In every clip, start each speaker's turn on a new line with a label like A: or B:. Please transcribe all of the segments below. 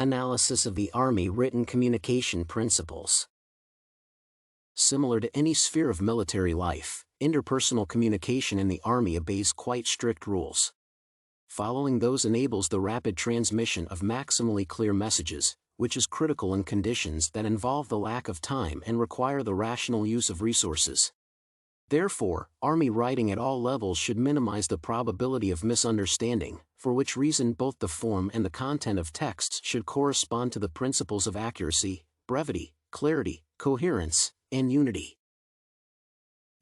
A: Analysis of the Army written communication principles. Similar to any sphere of military life, interpersonal communication in the Army obeys quite strict rules. Following those enables the rapid transmission of maximally clear messages, which is critical in conditions that involve the lack of time and require the rational use of resources. Therefore, Army writing at all levels should minimize the probability of misunderstanding, for which reason both the form and the content of texts should correspond to the principles of accuracy, brevity, clarity, coherence, and unity.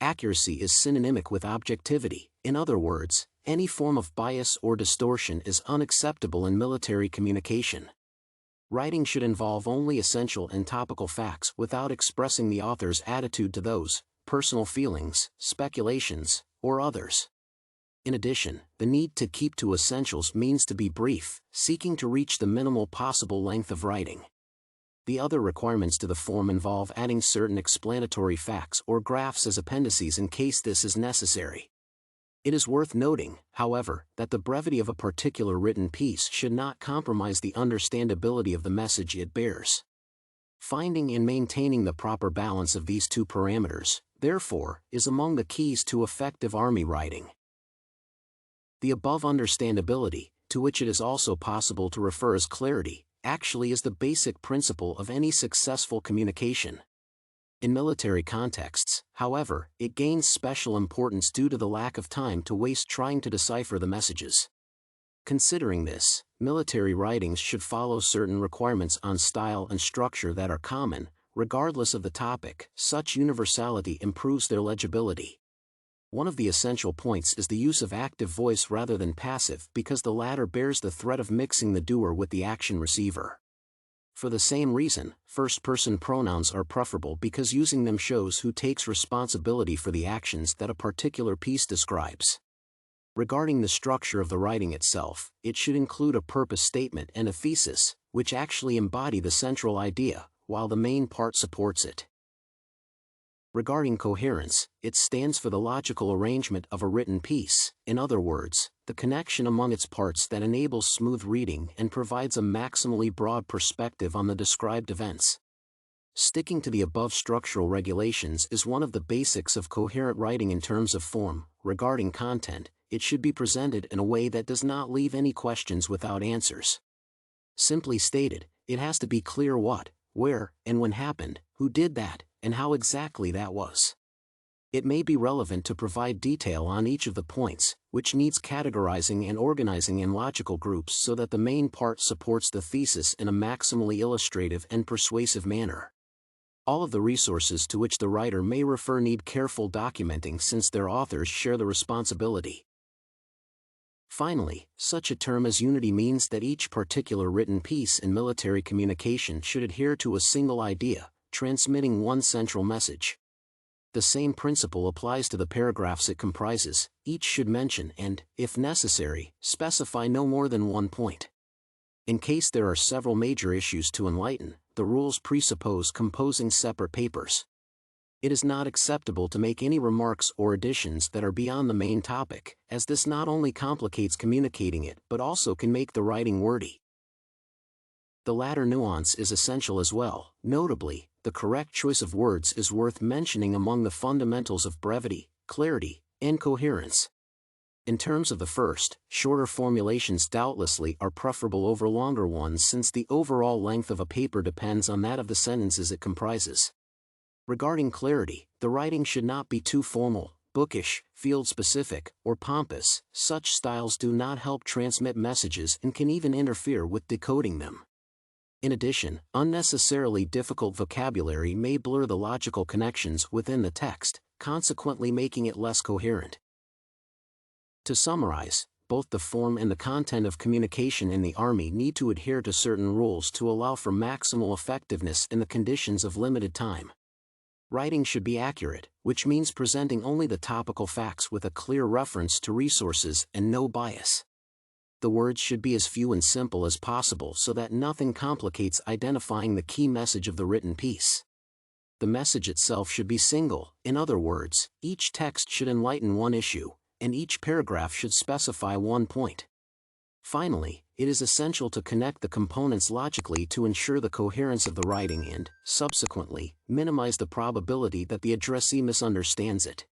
A: Accuracy is synonymic with objectivity. In other words, any form of bias or distortion is unacceptable in military communication. Writing should involve only essential and topical facts without expressing the author's attitude to those, personal feelings, speculations, or others. In addition, the need to keep to essentials means to be brief, seeking to reach the minimal possible length of writing. The other requirements to the form involve adding certain explanatory facts or graphs as appendices in case this is necessary. It is worth noting, however, that the brevity of a particular written piece should not compromise the understandability of the message it bears. Finding and maintaining the proper balance of these two parameters, therefore, is among the keys to effective Army writing. The above understandability, to which it is also possible to refer as clarity, actually is the basic principle of any successful communication. In military contexts, however, it gains special importance due to the lack of time to waste trying to decipher the messages. Considering this, military writings should follow certain requirements on style and structure that are common, regardless of the topic. Such universality improves their legibility. One of the essential points is the use of active voice rather than passive because the latter bears the threat of mixing the doer with the action receiver. For the same reason, first-person pronouns are preferable because using them shows who takes responsibility for the actions that a particular piece describes. Regarding the structure of the writing itself, it should include a purpose statement and a thesis, which actually embody the central idea, while the main part supports it. Regarding coherence, it stands for the logical arrangement of a written piece, in other words, the connection among its parts that enables smooth reading and provides a maximally broad perspective on the described events. Sticking to the above structural regulations is one of the basics of coherent writing in terms of form. Regarding content, it should be presented in a way that does not leave any questions without answers. Simply stated, it has to be clear what, where, and when happened, who did that, and how exactly that was. It may be relevant to provide detail on each of the points, which needs categorizing and organizing in logical groups so that the main part supports the thesis in a maximally illustrative and persuasive manner. All of the resources to which the writer may refer need careful documenting since their authors share the responsibility. Finally, such a term as unity means that each particular written piece in military communication should adhere to a single idea, transmitting one central message. The same principle applies to the paragraphs it comprises. Each should mention and, if necessary, specify no more than one point. In case there are several major issues to enlighten, the rules presuppose composing separate papers. It is not acceptable to make any remarks or additions that are beyond the main topic, as this not only complicates communicating it but also can make the writing wordy. The latter nuance is essential as well. Notably, the correct choice of words is worth mentioning among the fundamentals of brevity, clarity, and coherence. In terms of the first, shorter formulations doubtlessly are preferable over longer ones since the overall length of a paper depends on that of the sentences it comprises. Regarding clarity, the writing should not be too formal, bookish, field-specific, or pompous. Such styles do not help transmit messages and can even interfere with decoding them. In addition, unnecessarily difficult vocabulary may blur the logical connections within the text, consequently making it less coherent. To summarize, both the form and the content of communication in the Army need to adhere to certain rules to allow for maximal effectiveness in the conditions of limited time. Writing should be accurate, which means presenting only the topical facts with a clear reference to resources and no bias. The words should be as few and simple as possible so that nothing complicates identifying the key message of the written piece. The message itself should be single. In other words, each text should enlighten one issue, and each paragraph should specify one point. Finally, it is essential to connect the components logically to ensure the coherence of the writing and, subsequently, minimize the probability that the addressee misunderstands it.